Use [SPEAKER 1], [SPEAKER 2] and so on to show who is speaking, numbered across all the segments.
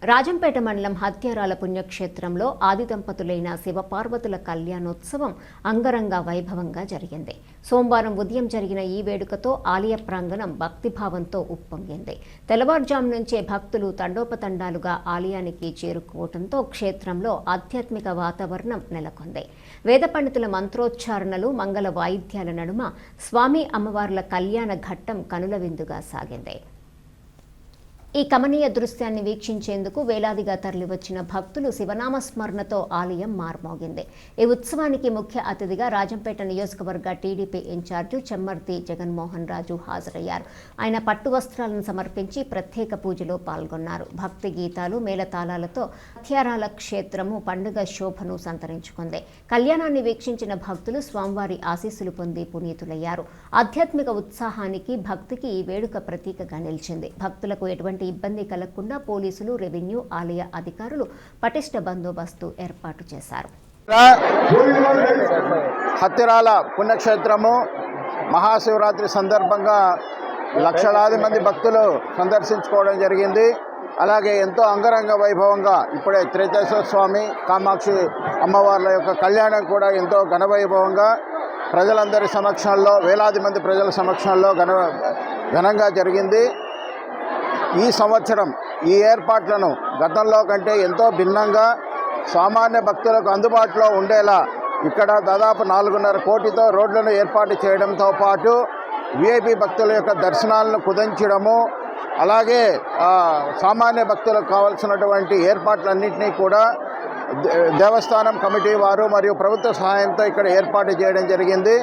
[SPEAKER 1] రాజంపేట మండలం హత్యారాల పుణ్యక్షేత్రంలో ఆది దంపతులైన శివపార్వతుల కళ్యాణోత్సవం అంగరంగ వైభవంగా జరిగింది. సోమవారం ఉదయం జరిగిన ఈ వేడుకతో ఆలయ ప్రాంగణం భక్తిభావంతో ఉప్పొంగింది. తెల్లవారుజాము నుంచే భక్తులు తండోపతండాలుగా ఆలయానికి చేరుకోవడంతో క్షేత్రంలో ఆధ్యాత్మిక వాతావరణం నెలకొంది. వేద పండితుల మంత్రోచ్చారణలు, మంగళ వాయిద్యాల నడుమ స్వామి అమ్మవార్ల కళ్యాణ ఘట్టం కనుల విందుగా సాగింది. ఈ కమనీయ దృశ్యాన్ని వీక్షించేందుకు వేలాదిగా తరలివచ్చిన భక్తులు శివనామస్మరణతో ఆలయం మార్మోగింది. ఈ ఉత్సవానికి ముఖ్య అతిథిగా రాజంపేట నియోజకవర్గ టీడీపీ ఇన్ఛార్జి చెమ్మర్తి జగన్మోహన్ రాజు హాజరయ్యారు. ఆయన పట్టు వస్త్రాలను సమర్పించి ప్రత్యేక పూజలో పాల్గొన్నారు. భక్తి గీతాలు, మేళతాళాలతో హత్యారాల క్షేత్రము పండుగ శోభను సంతరించుకుంది. కళ్యాణాన్ని వీక్షించిన భక్తులు స్వామివారి ఆశీస్సులు పొంది పునీతులయ్యారు. ఆధ్యాత్మిక ఉత్సాహానికి, భక్తికి ఈ వేడుక ప్రతీకగా నిలిచింది. భక్తులకు ఎటువంటి ఇబ్బంది కలగకుండా పోలీసులు, రెవెన్యూ, ఆలయ అధికారులు పటిష్ట బందోబస్తు ఏర్పాటు చేశారు.
[SPEAKER 2] హత్యారాల పుణ్యక్షేత్రము మహాశివరాత్రి సందర్భంగా లక్షలాది మంది భక్తులు సందర్శించుకోవడం జరిగింది. అలాగే ఎంతో అంగరంగ వైభవంగా ఇప్పుడే త్రేతేశ్వర స్వామి, కామాక్షి అమ్మవార్ల యొక్క కళ్యాణం కూడా ఎంతో ఘనవైభవంగా ప్రజలందరి సమక్షంలో, వేలాది మంది ప్రజల సమక్షంలో ఘనంగా జరిగింది. ఈ సంవత్సరం ఈ ఏర్పాట్లను గతంలో కంటే ఎంతో భిన్నంగా సామాన్య భక్తులకు అందుబాటులో ఉండేలా ఇక్కడ దాదాపు 4.5 కోటితో రోడ్లను ఏర్పాటు చేయడంతో పాటు విఐపి భక్తుల యొక్క దర్శనాలను కుదించడము, అలాగే సామాన్య భక్తులకు కావాల్సినటువంటి ఏర్పాట్లన్నింటినీ కూడా దేవస్థానం కమిటీ వారు మరియు ప్రభుత్వ సహాయంతో ఇక్కడ ఏర్పాటు చేయడం జరిగింది.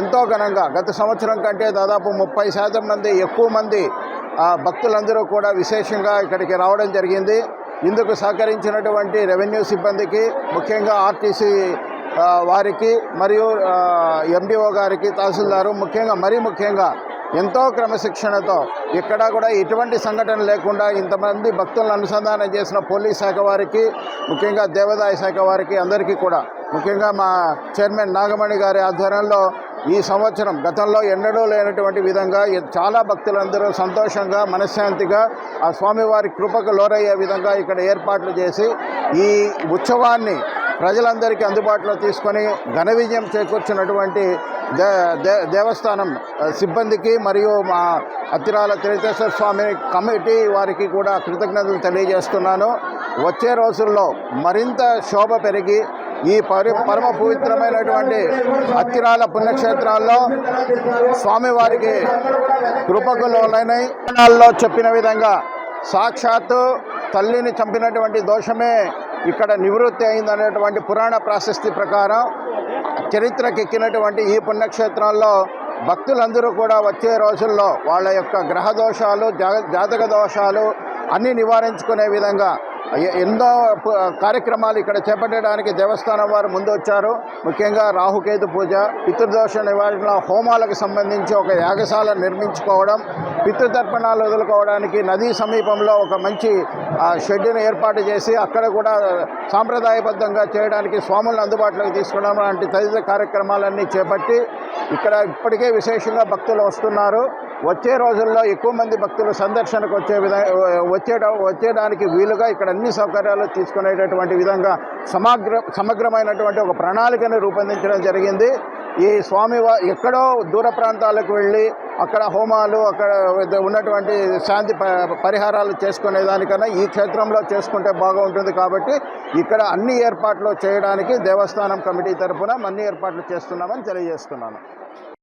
[SPEAKER 2] ఎంతో ఘనంగా గత సంవత్సరం కంటే దాదాపు 30% మంది ఎక్కువ మంది భక్తులందరూ కూడా విశేషంగా ఇక్కడికి రావడం జరిగింది. ఇందుకు సహకరించినటువంటి రెవెన్యూ సిబ్బందికి, ముఖ్యంగా ఆర్టీసీ వారికి మరియు ఎండిఓ గారికి, తహసీల్దారు ముఖ్యంగా ఎంతో క్రమశిక్షణతో ఎక్కడా కూడా ఎటువంటి సంఘటన లేకుండా ఇంతమంది భక్తులను అనుసంధానం చేసిన పోలీస్ శాఖ వారికి, ముఖ్యంగా దేవాదాయ శాఖ వారికి అందరికీ కూడా, ముఖ్యంగా మా చైర్మన్ నాగమణి గారి ఆధ్వర్యంలో ఈ సంవత్సరం గతంలో ఎన్నడూ లేనటువంటి విధంగా చాలా భక్తులందరూ సంతోషంగా, మనశ్శాంతిగా ఆ స్వామివారి కృపకు లోరయ్యే విధంగా ఇక్కడ ఏర్పాట్లు చేసి ఈ ఉత్సవాన్ని ప్రజలందరికీ అందుబాటులో తీసుకొని ఘన విజయం చేకూర్చినటువంటి దేవస్థానం సిబ్బందికి మరియు మా హత్యారాల త్రేతేశ్వర స్వామి కమిటీ వారికి కూడా కృతజ్ఞతలు తెలియజేస్తున్నాను. వచ్చే రోజుల్లో మరింత శోభ పెరిగి ఈ పరమ పవిత్రమైనటువంటి హత్యారాల పుణ్యక్షేత్రాల్లో స్వామివారికి కృపకు లోనైనాయి. చెప్పిన విధంగా సాక్షాత్తు తల్లిని చంపినటువంటి దోషమే ఇక్కడ నివృత్తి అయిందనేటువంటి పురాణ ప్రాశస్తి ప్రకారం చరిత్రకెక్కినటువంటి ఈ పుణ్యక్షేత్రంలో భక్తులందరూ కూడా వచ్చే రోజుల్లో వాళ్ళ యొక్క గ్రహ దోషాలు, జాతక దోషాలు అన్నీ నివారించుకునే విధంగా ఎన్నో కార్యక్రమాలు ఇక్కడ చేపట్టడానికి దేవస్థానం వారు ముందు వచ్చారు. ముఖ్యంగా రాహుకేతు పూజ, పితృదోష నివారణ హోమాలకు సంబంధించి ఒక యాగశాల నిర్మించుకోవడం, పితృతర్పణాలు వదులుకోవడానికి నదీ సమీపంలో ఒక మంచి షెడ్డును ఏర్పాటు చేసి అక్కడ కూడా సాంప్రదాయబద్ధంగా చేయడానికి స్వాములను అందుబాటులోకి తీసుకోవడం లాంటి తదితర కార్యక్రమాలన్నీ చేపట్టి ఇక్కడ ఇప్పటికే విశేషంగా భక్తులు వస్తున్నారు. వచ్చే రోజుల్లో ఎక్కువ మంది భక్తులు సందర్శనకు వచ్చేయడానికి వీలుగా ఇక్కడ అన్ని సౌకర్యాలు తీసుకునేటటువంటి విధంగా సమగ్రమైనటువంటి ఒక ప్రణాళికను రూపొందించడం జరిగింది. ఈ స్వామివారి ఎక్కడో దూర ప్రాంతాలకు వెళ్ళి అక్కడ హోమాలు, అక్కడ ఉన్నటువంటి శాంతి పరిహారాలు చేసుకునేదానికన్నా ఈ క్షేత్రంలో చేసుకుంటే బాగుంటుంది. కాబట్టి ఇక్కడ అన్ని ఏర్పాట్లు చేయడానికి దేవస్థానం కమిటీ తరఫున అన్ని ఏర్పాట్లు చేస్తున్నామని తెలియజేస్తున్నాను.